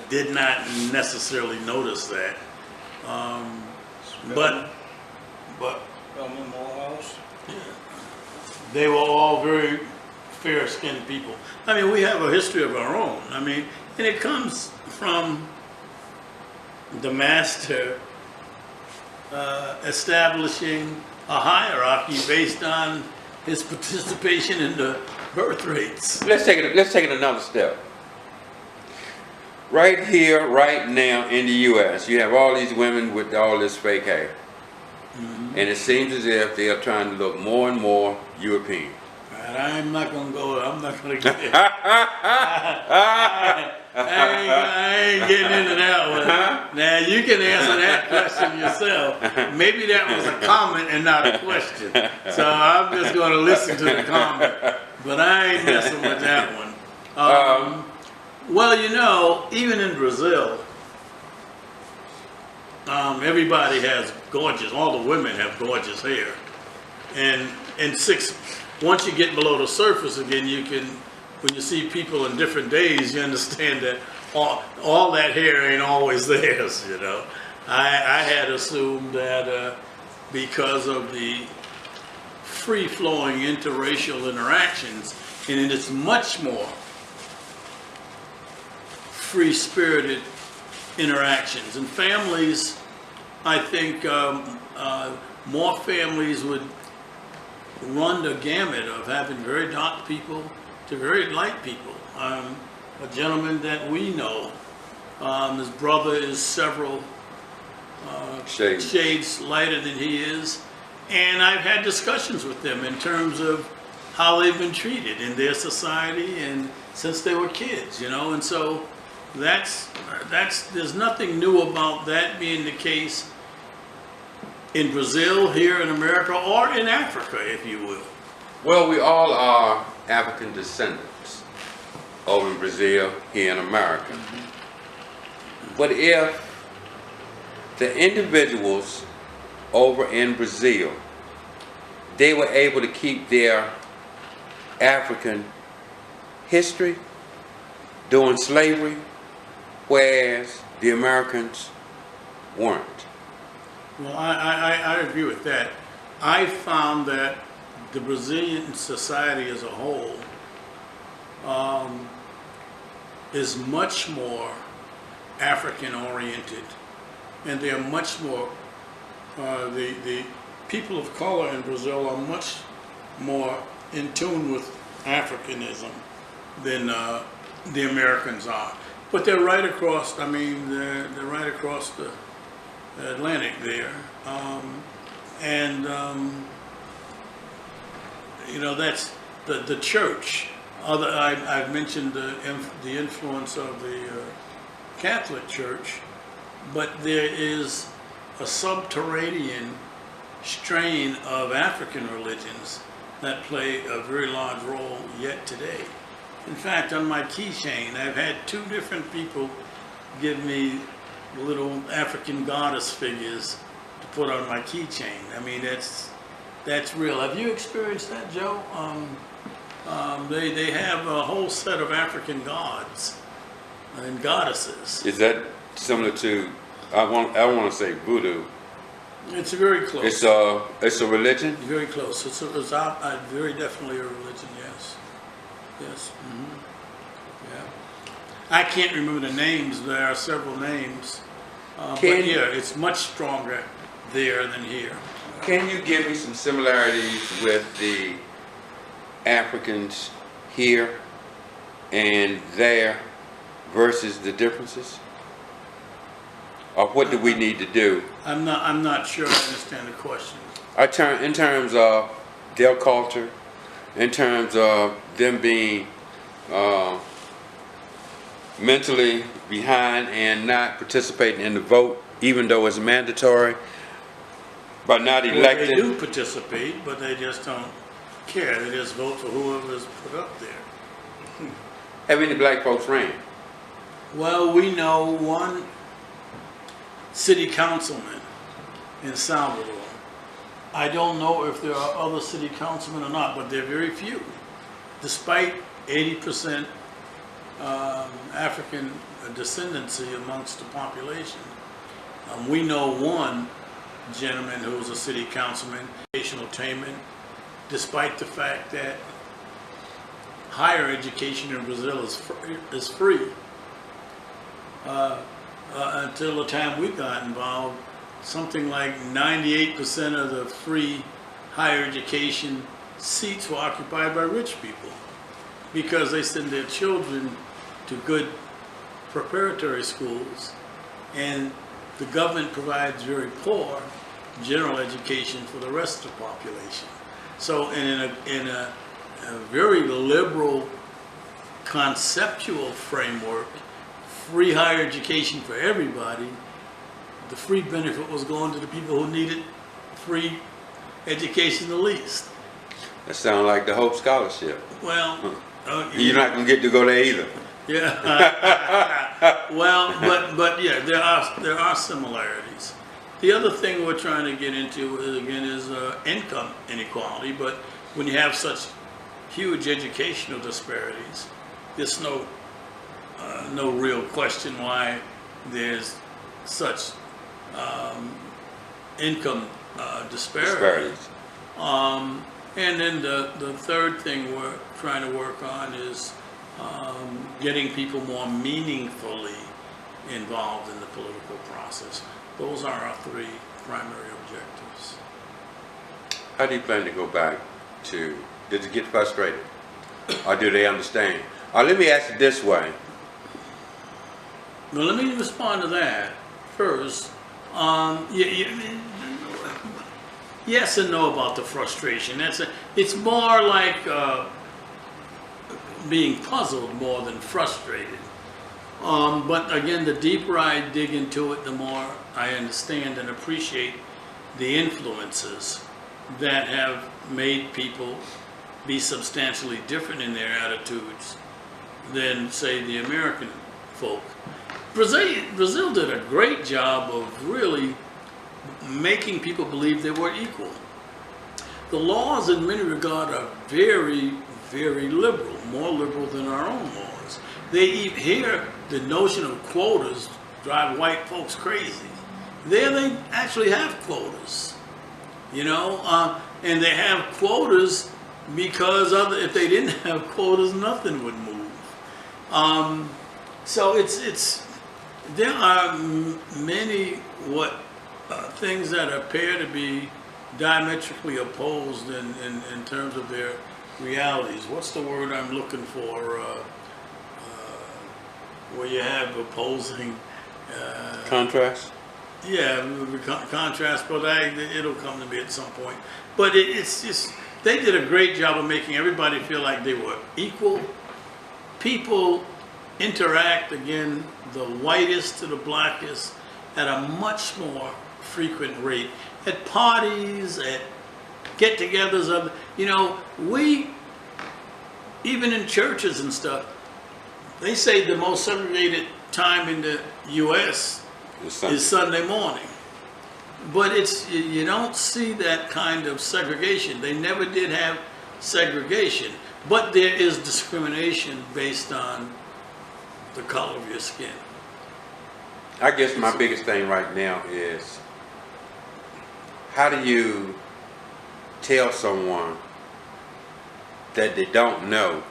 did not necessarily notice that. But they were all very fair-skinned people. I mean, we have a history of our own. I mean, and it comes from the master establishing a hierarchy based on his participation in the birth rates. Let's take it another step. Right here, right now in the U.S., you have all these women with all this fake hair. And it seems as if they are trying to look more and more European. And I'm not going to get there. I ain't getting into that one. Now, you can answer that question yourself. Maybe that was a comment and not a question. So I'm just going to listen to the comment. But I ain't messing with that one. Well, you know, even in Brazil, everybody has gorgeous, all the women have gorgeous hair. And once you get below the surface again, you can, when you see people in different days, you understand that all that hair ain't always theirs, you know. I had assumed that because of the free-flowing interracial interactions, and it's much more free-spirited interactions. And families, I think more families would run the gamut of having very dark people to very light people. A gentleman that we know, his brother is several shades lighter than he is, and I've had discussions with them in terms of how they've been treated in their society and since they were kids, you know. And so there's nothing new about that being the case in Brazil, here in America, or in Africa, if you will. Well, we all are African descendants over in Brazil, here in America. But if the individuals over in Brazil, they were able to keep their African history during slavery, whereas the Americans weren't. Well, I agree with that. I found that the Brazilian society as a whole is much more African oriented, and they are much more, the people of color in Brazil are much more in tune with Africanism than the Americans are. But they're right across, I mean, they're right across the Atlantic there. You know, that's the church. I've mentioned the influence of the Catholic Church, but there is a subterranean strain of African religions that play a very large role yet today. In fact, on my keychain, I've had 2 different people give me little African goddess figures to put on my keychain. I mean, that's real. Have you experienced that, Joe? They have a whole set of African gods and goddesses. Is that similar to, I want to say voodoo? It's very close. It's a religion? Very close. It's very definitely a religion, yes. Yes. Yeah. I can't remember the names. There are several names. But yeah, it's much stronger there than here. Can you give me some similarities with the Africans here and there versus the differences? Or what do we need to do? I'm not sure I understand the question. In terms of their culture, in terms of them being mentally behind and not participating in the vote, even though it's mandatory, but not elected. Well, they do participate, but they just don't care. They just vote for whoever's put up there. Have any black folks ran? Well, we know one city councilman in Salvador. I don't know if there are other city councilmen or not, but they're very few. Despite 80% African descendancy amongst the population. We know one gentleman who was a city councilman, educational attainment, despite the fact that higher education in Brazil is free. Until the time we got involved, something like 98% of the free higher education seats were occupied by rich people because they send their children to good preparatory schools, and the government provides very poor general education for the rest of the population. So in a very liberal conceptual framework, free higher education for everybody, the free benefit was going to the people who needed free education the least. That sounds like the Hope Scholarship. Well, You're not gonna get to go there either. yeah. Well, but yeah, there are similarities. The other thing we're trying to get into is income inequality. But when you have such huge educational disparities, there's no real question why there's such income disparities. And then the third thing we're trying to work on is getting people more meaningfully involved in the political process. Those are our three primary objectives. How do you plan to go back to, did it get frustrated? Or do they understand? Let me ask it this way. Well, let me respond to that first. Yes and no about the frustration. It's more like being puzzled more than frustrated. But again, the deeper I dig into it, the more I understand and appreciate the influences that have made people be substantially different in their attitudes than, say, the American folk. Brazil did a great job of really making people believe they were equal. The laws in many regards are very, very liberal, more liberal than our own laws. Here, the notion of quotas drive white folks crazy. There they actually have quotas, and they have quotas because if they didn't have quotas, nothing would move. So there are many things that appear to be diametrically opposed in terms of their realities. What's the word I'm looking for? Where you have opposing Contrast? Yeah, contrast, but it'll come to me at some point. But it's just, they did a great job of making everybody feel like they were equal. People interact, again, the whitest to the blackest, at a much more frequent rate. At parties, at get-togethers, even in churches and stuff, they say the most segregated time in the U.S. is Sunday morning. But you don't see that kind of segregation. They never did have segregation. But there is discrimination based on the color of your skin. I guess my biggest thing right now is, how do you tell someone that they don't know,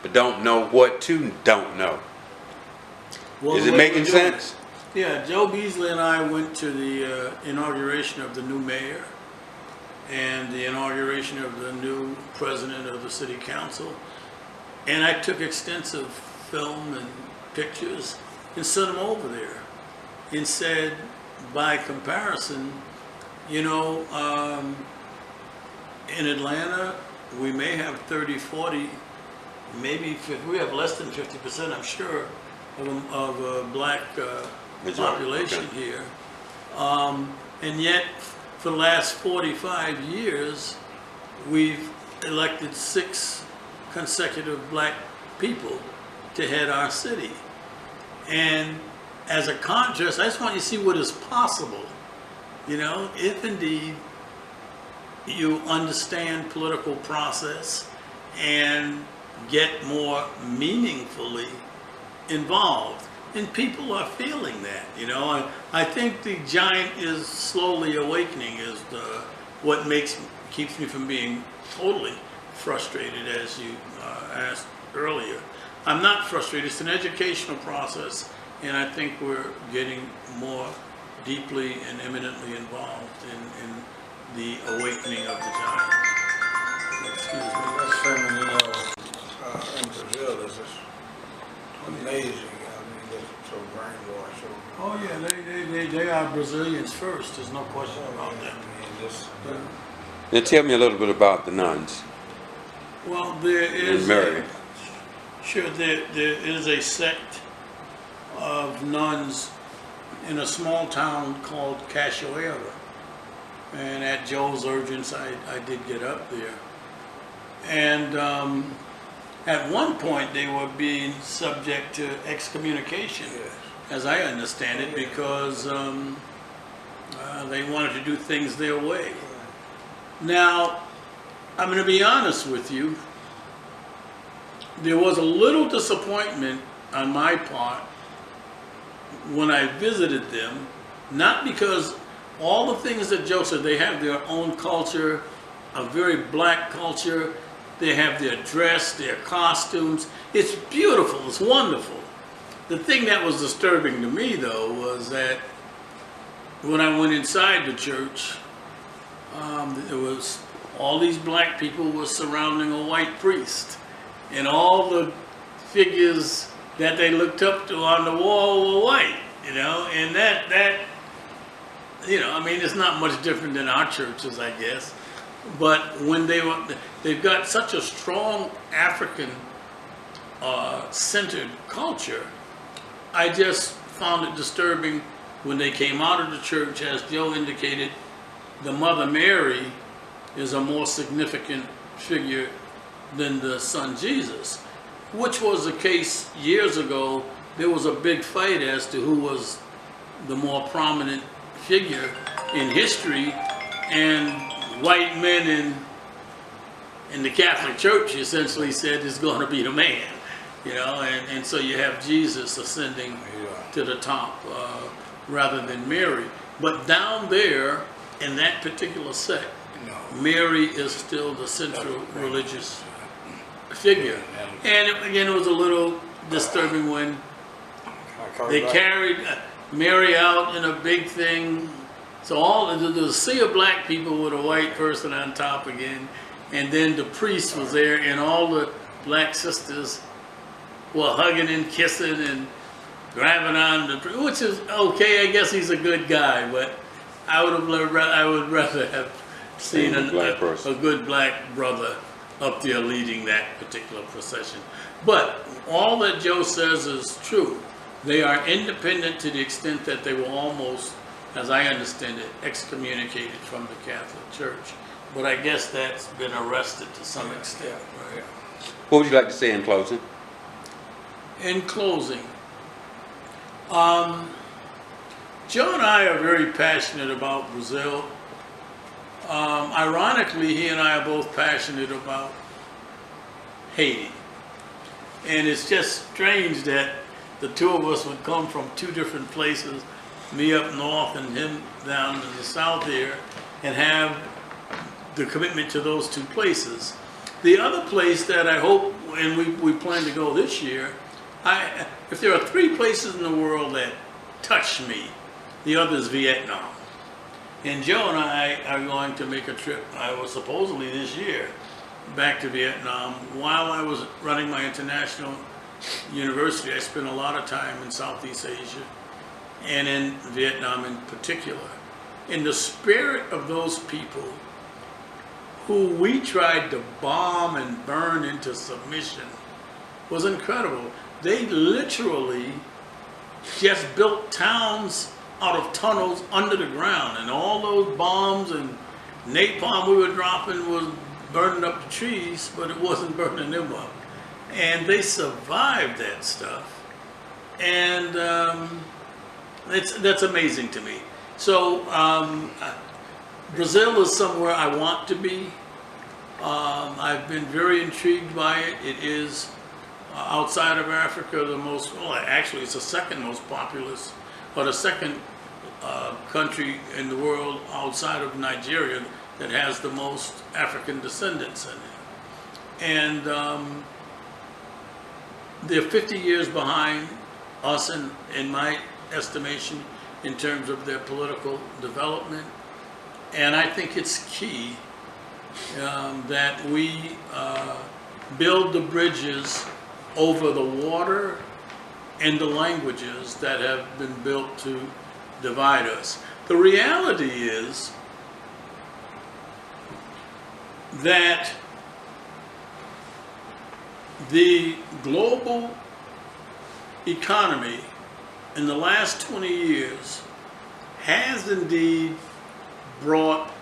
but don't know what to don't know? Well, is it making sense? Yeah, Joe Beasley and I went to the inauguration of the new mayor and the inauguration of the new president of the city council. And I took extensive film and pictures and sent them over there and said, by comparison, in Atlanta, we may have 30, 40, maybe we have less than 50%, I'm sure, of a black population here. And yet, for the last 45 years, we've elected 6 consecutive black people to head our city. And as a contrast, I just want you to see what is possible. If indeed you understand political process and get more meaningfully involved. And people are feeling that, I think the giant is slowly awakening is what keeps me from being totally frustrated, as you asked earlier. I'm not frustrated. It's an educational process, and I think we're getting more deeply and eminently involved in the awakening of the giants. Excuse me. That sermon, you know, in Brazil is just amazing. I mean, they're so brainwashed. So, Oh yeah, they are Brazilians first. There's no question about that. I mean, just, Now tell me a little bit about the nuns Well, there is in Maryland. Sure, there is a sect of nuns in a small town called Cachoeira. And at Joe's urgence, I did get up there. And at one point, they were being subject to excommunication, yes. as I understand it, because they wanted to do things their way. Now, I'm going to be honest with you. There was a little disappointment on my part when I visited them, not because all the things that Joe said, they have their own culture, a very black culture. They have their dress, their costumes. It's beautiful, it's wonderful. The thing that was disturbing to me, though, was that when I went inside the church, there was all these black people were surrounding a white priest. And all the figures that they looked up to on the wall were white, you know, and that, you know, I mean, it's not much different than our churches, I guess. But when they've got such a strong African centered culture, I just found it disturbing when they came out of the church. As Joe indicated, the Mother Mary is a more significant figure than the son Jesus, which was the case years ago. There was a big fight as to who was the more prominent figure in history, and white men in the Catholic Church essentially said it's going to be the man, you know, and so you have Jesus ascending to the top rather than Mary. But down there in that particular sect, Mary is still the central religious figure. And again, it was a little disturbing when they carried Mary out in a big thing. So all the sea of black people with a white person on top again, and then the priest was there, and all the black sisters were hugging and kissing and grabbing on the priest, which is okay. I guess he's a good guy, but I would rather have seen a good black brother up there leading that particular procession. But all that Joe says is true. They are independent to the extent that they were almost, as I understand it, excommunicated from the Catholic Church. But I guess that's been arrested to some extent. Right? What would you like to say in closing? In closing, Joe and I are very passionate about Brazil. Ironically, he and I are both passionate about Haiti. And it's just strange that the two of us would come from two different places, me up north and him down in the south here, and have the commitment to those two places. The other place that I hope, and we plan to go this year, if there are three places in the world that touch me, the other is Vietnam. And Joe and I are going to make a trip, supposedly this year, back to Vietnam. While I was running my international university, I spent a lot of time in Southeast Asia and in Vietnam in particular. In the spirit of those people who we tried to bomb and burn into submission was incredible. They literally just built towns out of tunnels under the ground, and all those bombs and napalm we were dropping was burning up the trees, but it wasn't burning them up. And they survived that stuff. And that's amazing to me. So Brazil is somewhere I want to be. I've been very intrigued by it. It is outside of Africa actually it's the second most populous, or the second country in the world outside of Nigeria that has the most African descendants in it. And they're 50 years behind us, in my estimation, in terms of their political development. And I think it's key that we build the bridges over the water and the languages that have been built to divide us. The reality is that the global economy in the last 20 years has indeed brought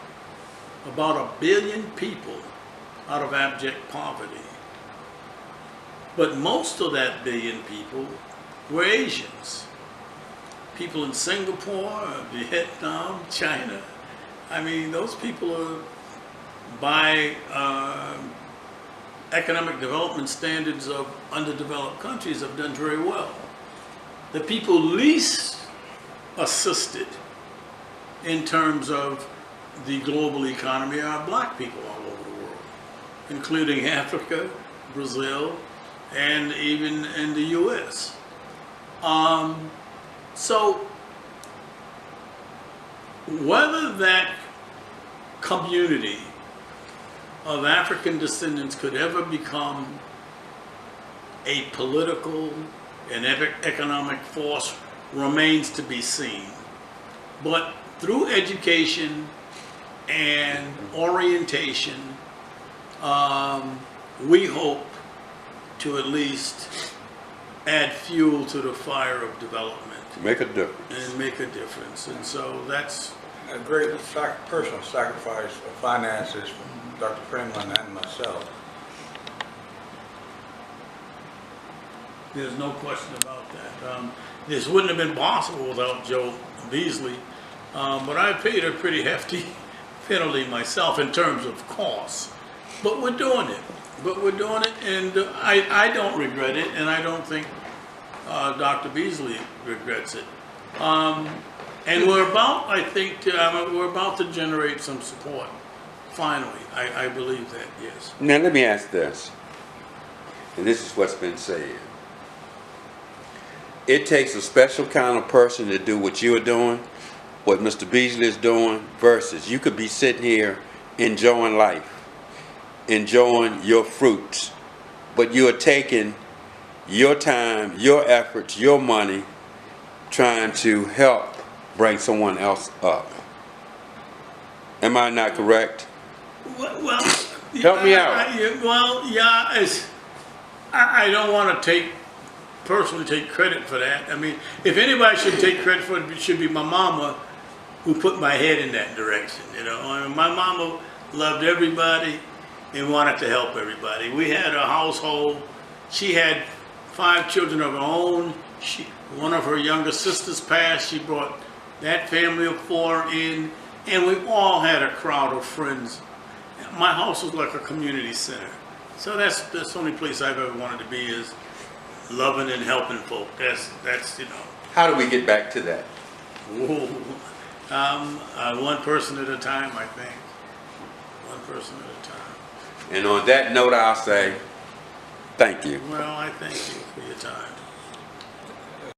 about 1 billion people out of abject poverty. But most of that billion people were Asians. People in Singapore, Vietnam, China. I mean, those people are, by economic development standards of underdeveloped countries, have done very well. The people least assisted in terms of the global economy are black people all over the world, including Africa, Brazil, and even in the US. So whether that community of African descendants could ever become a political and economic force remains to be seen. But through education and orientation, we hope to at least add fuel to the fire of development. Make a difference. And make a difference. And so that's A great personal sacrifice of finances from Dr. Fremlin and myself. There's no question about that. This wouldn't have been possible without Joe Beasley, but I paid a pretty hefty penalty myself in terms of costs. But we're doing it. And I don't regret it, and I don't think Dr. Beasley regrets it. And we're about, I think, we're about to generate some support. Finally, I believe that, yes. Now let me ask this, and this is what's been said. It takes a special kind of person to do what you're doing, what Mr. Beasley is doing, versus you could be sitting here enjoying life, enjoying your fruits, but you're taking your time, your efforts, your money, trying to help bring someone else up. Am I not correct? Well, Help me out. I don't want to personally take credit for that. I mean, if anybody should take credit for it, it should be my mama, who put my head in that direction. You know, I mean, my mama loved everybody and wanted to help everybody. We had a household. She had 5 children of her own. One of her younger sisters passed. She brought that family of 4 in, and we all had a crowd of friends. My house was like a community center. So that's the only place I've ever wanted to be, is loving and helping folk. That's you know. How do we get back to that? One person at a time, I think. One person at a time. And on that note, I'll say thank you. Well, I thank you for your time.